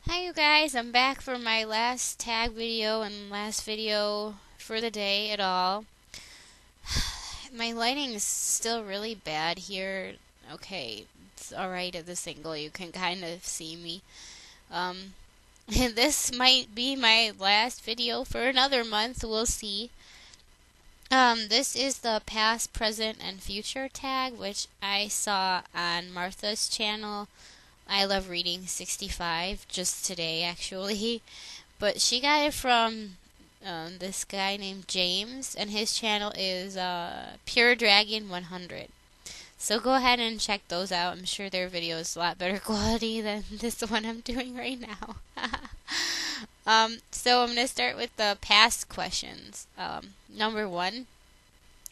Hi you guys, I'm back for my last tag video and last video for the day at all. My lighting is still really bad here. Okay, it's alright at this angle, you can kind of see me. Um, this might be my last video for another month, we'll see. This is the past, present, and future tag, which I saw on Martha's channel. I love reading 65 just today actually, but she got it from this guy named James, and his channel is Pure Dragon 100. So go ahead and check those out. I'm sure their video is a lot better quality than this one I'm doing right now. So I'm gonna start with the past questions. Number one,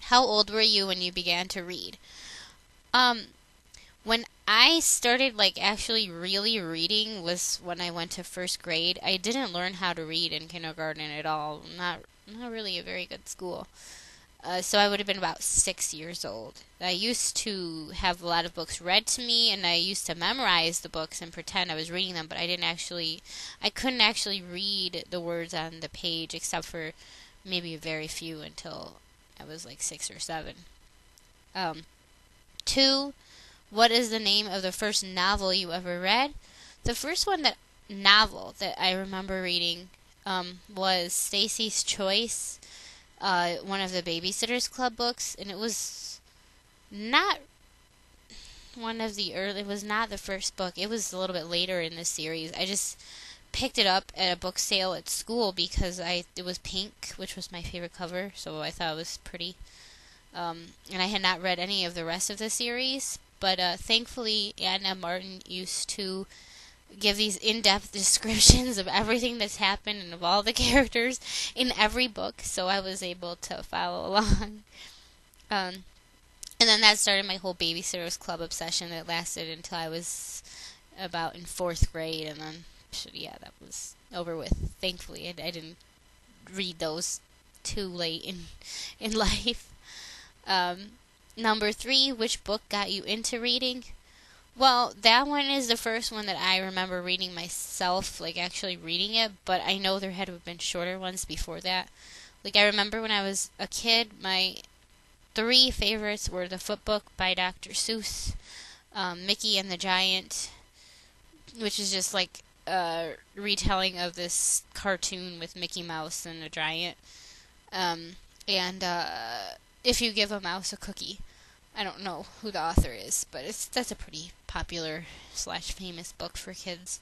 how old were you when you began to read? Um, When I started actually really reading was when I went to first grade. I didn't learn how to read in kindergarten at all. Not really a very good school. So I would have been about 6 years old. I used to have a lot of books read to me, and I used to memorize the books and pretend I was reading them, but I couldn't actually read the words on the page except for maybe a very few until I was like 6 or 7. Two, what is the name of the first novel you ever read? The first novel that I remember reading was Stacy's Choice, one of the Babysitter's Club books, and it was not it was not the first book. It was a little bit later in the series. I just picked it up at a book sale at school because it was pink, which was my favorite cover, so I thought it was pretty. And I had not read any of the rest of the series, but thankfully Anna Martin used to give these in-depth descriptions of everything that's happened and of all the characters in every book, so I was able to follow along. And then that started my whole Babysitter's Club obsession that lasted until I was about in 4th grade, and then, yeah, that was over with. Thankfully, I didn't read those too late in life. Number 3, which book got you into reading? Well, that one is the first one that I remember reading myself, actually reading it, but I know there had to have been shorter ones before that. I remember when I was a kid, my 3 favorites were The Footbook by Dr. Seuss, Mickey and the Giant, which is just a retelling of this cartoon with Mickey Mouse and a giant, and If You Give a Mouse a Cookie. I don't know who the author is, but that's a pretty popular / famous book for kids.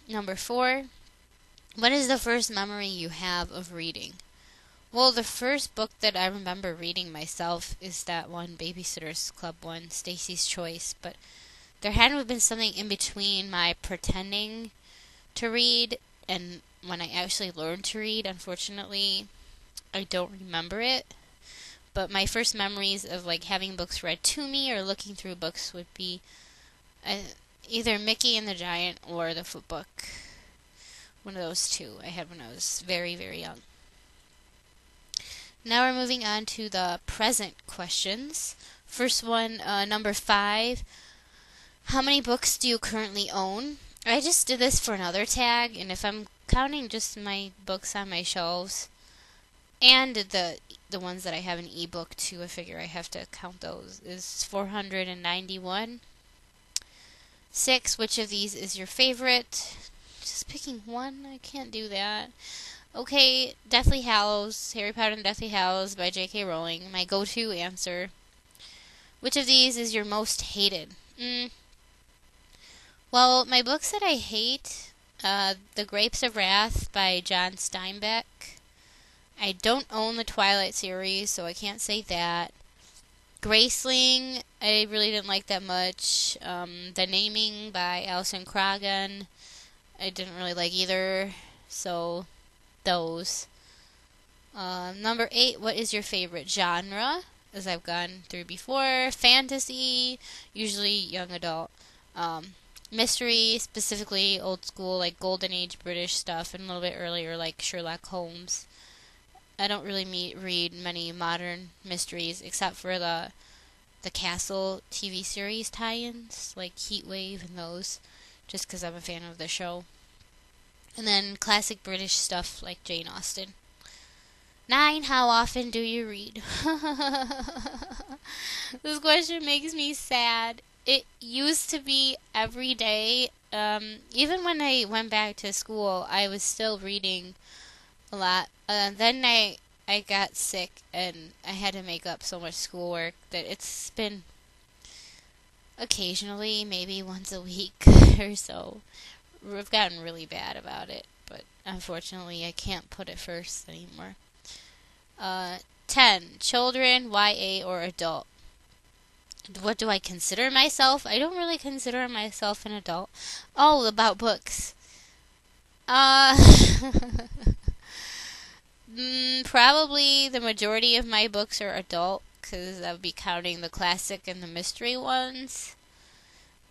Number 4, what is the first memory you have of reading? Well, the first book that I remember reading myself is that one Babysitter's Club one, Stacy's Choice, but there had to have been something in between my pretending to read and when I actually learned to read. Unfortunately, I don't remember it. But my first memories of having books read to me or looking through books would be either Mickey and the Giant or The Footbook. One of those two I had when I was very, very young. Now we're moving on to the present questions. First one, number 5. How many books do you currently own? I just did this for another tag, and if I'm counting just my books on my shelves and the ones that I have in ebook too, I figure I have to count those, is 491. 6, which of these is your favorite? Just picking one? I can't do that. Okay, Deathly Hallows, Harry Potter and Deathly Hallows by J.K. Rowling, my go-to answer. Which of these is your most hated? Well, my books that I hate, The Grapes of Wrath by John Steinbeck. I don't own the Twilight series, so I can't say that. Graceling, I really didn't like that much. The Naming by Alison Croggon, I didn't really like either, so those. Number 8, what is your favorite genre? As I've gone through before, fantasy, usually young adult. Mystery, specifically old school, Golden Age British stuff, and a little bit earlier, Sherlock Holmes. I don't really read many modern mysteries except for the Castle TV series tie-ins, like Heatwave and those. just because I'm a fan of the show. And then classic British stuff like Jane Austen. 9. How often do you read? This question makes me sad. It used to be every day. Even when I went back to school, I was still reading a lot. Then I got sick and I had to make up so much schoolwork that it's been occasionally, maybe once a week or so. I've gotten really bad about it, but unfortunately I can't put it first anymore. 10. Children, YA, or adult. What do I consider myself? I don't really consider myself an adult. Oh, about books. Probably the majority of my books are adult, because I would be counting the classic and the mystery ones.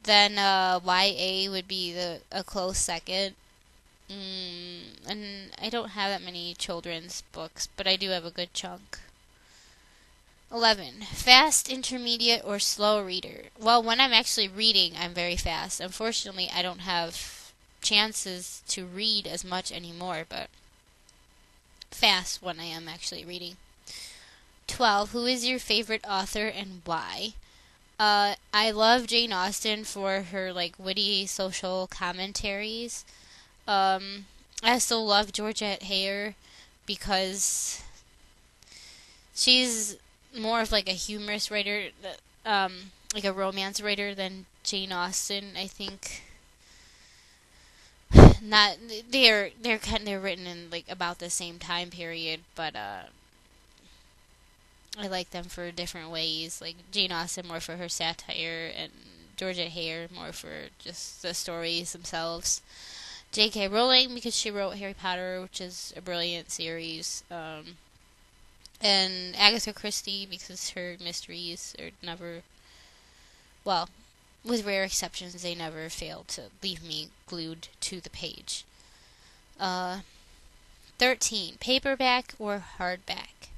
Then YA would be a close second. And I don't have that many children's books, but I do have a good chunk. 11. Fast, intermediate, or slow reader. Well, when I'm actually reading, I'm very fast. Unfortunately, I don't have chances to read as much anymore, but fast when I am actually reading. 12. Who is your favorite author and why? I love Jane Austen for her witty social commentaries. I also love Georgette Heyer because she's more of a humorous writer, like a romance writer than Jane Austen. I think not they're written in about the same time period, but I like them for different ways. Like Jane Austen more for her satire, and Georgette Heyer more for just the stories themselves. J.K. Rowling because she wrote Harry Potter, which is a brilliant series. And Agatha Christie because her mysteries are never, well, with rare exceptions, they never fail to leave me glued to the page. 13. Paperback or hardback?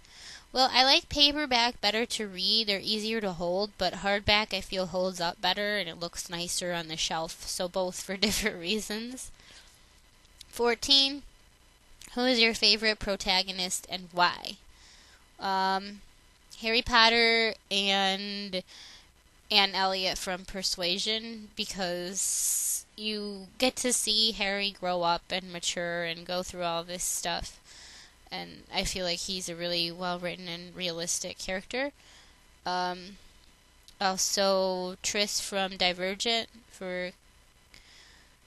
Well, I like paperback better to read. They're easier to hold, but hardback I feel holds up better and it looks nicer on the shelf, so both for different reasons. 14. Who is your favorite protagonist and why? Harry Potter and Anne Elliot from Persuasion, because you get to see Harry grow up and mature and go through all this stuff. And I feel like he's a really well-written and realistic character. Also, Tris from Divergent, for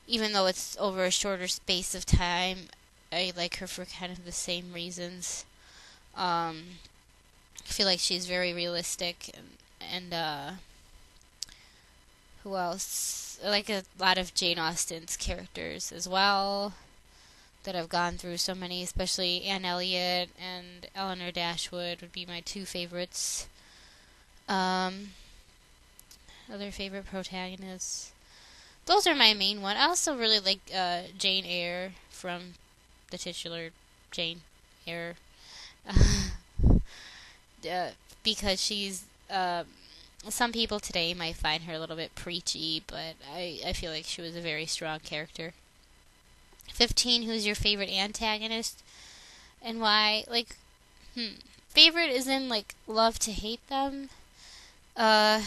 even though it's over a shorter space of time, I like her for kind of the same reasons. I feel like she's very realistic, and who else? I like a lot of Jane Austen's characters as well that I've gone through so many, especially Anne Elliot and Eleanor Dashwood would be my two favorites. Other favorite protagonists. Those are my main one. I also really like Jane Eyre from the titular Jane Eyre. Because she's, some people today might find her a little bit preachy, but I feel like she was a very strong character. 15. Who's your favorite antagonist and why? Favorite is in love to hate them. I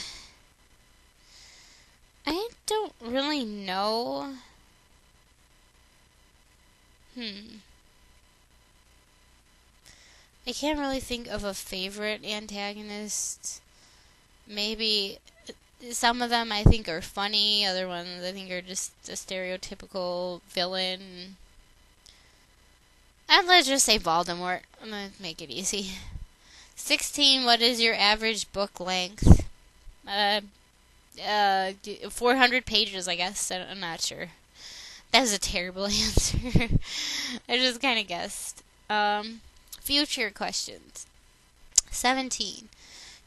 don't really know. I can't really think of a favorite antagonist. Maybe some of them I think are funny, other ones I think are just a stereotypical villain. And let's just say Voldemort. I'm gonna make it easy. 16. What is your average book length? 400 pages, I guess. I'm not sure. That was a terrible answer. I just kind of guessed. Future questions. 17.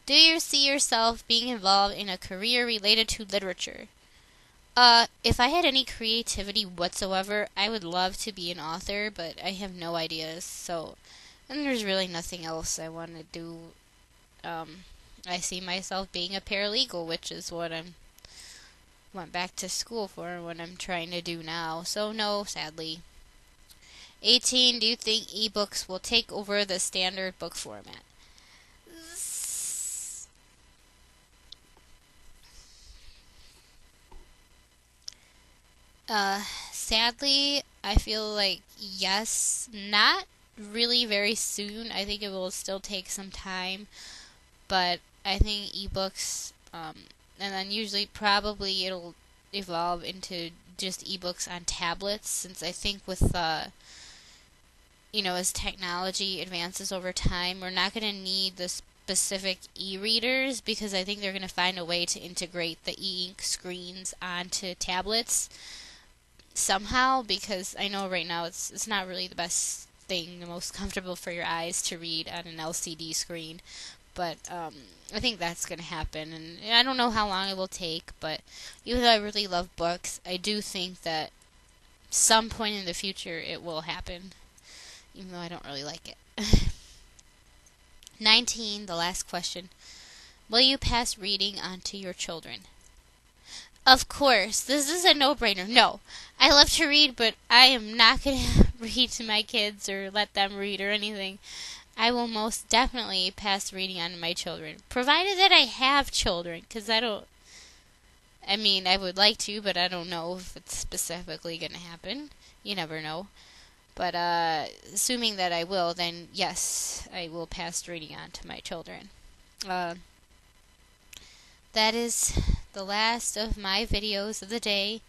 Do you see yourself being involved in a career related to literature? If I had any creativity whatsoever, I would love to be an author, but I have no ideas, and there's really nothing else I want to do. I see myself being a paralegal, which is what I'm went back to school for, what I'm trying to do now. So no, sadly. 18, do you think ebooks will take over the standard book format? Sadly, I feel like yes, not really very soon. I think it will still take some time, but I think ebooks, and then usually probably it'll evolve into just ebooks on tablets, since I think with as technology advances over time, we're not going to need the specific e-readers, because I think they're going to find a way to integrate the e-ink screens onto tablets somehow, because I know right now it's not really the best thing, the most comfortable for your eyes to read on an LCD screen. But I think that's going to happen, and I don't know how long it will take, but even though I really love books, I do think that some point in the future it will happen, even though I don't really like it. 19, the last question. Will you pass reading on to your children? Of course, this is a no-brainer. No, I love to read, but I am not going to read to my kids or let them read or anything. I will most definitely pass reading on to my children, provided that I have children, because I would like to, but I don't know if it's specifically going to happen. You never know. But assuming that I will, then yes, I will pass reading on to my children. That is the last of my videos of the day,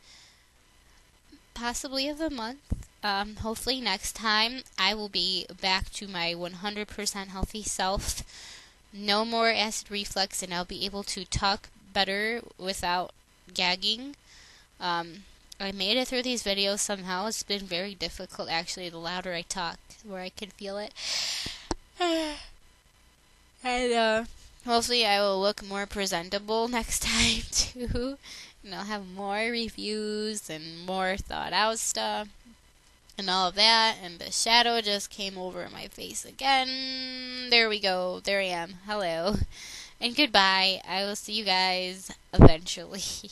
possibly of the month. Hopefully next time I will be back to my 100% healthy self. No more acid reflux, and I'll be able to talk better without gagging. I made it through these videos somehow. It's been very difficult, actually, the louder I talk, where I can feel it. And hopefully I will look more presentable next time, too. And I'll have more reviews and more thought out stuff and all of that. And the shadow just came over my face again. There we go. There I am. Hello. And goodbye. I will see you guys eventually.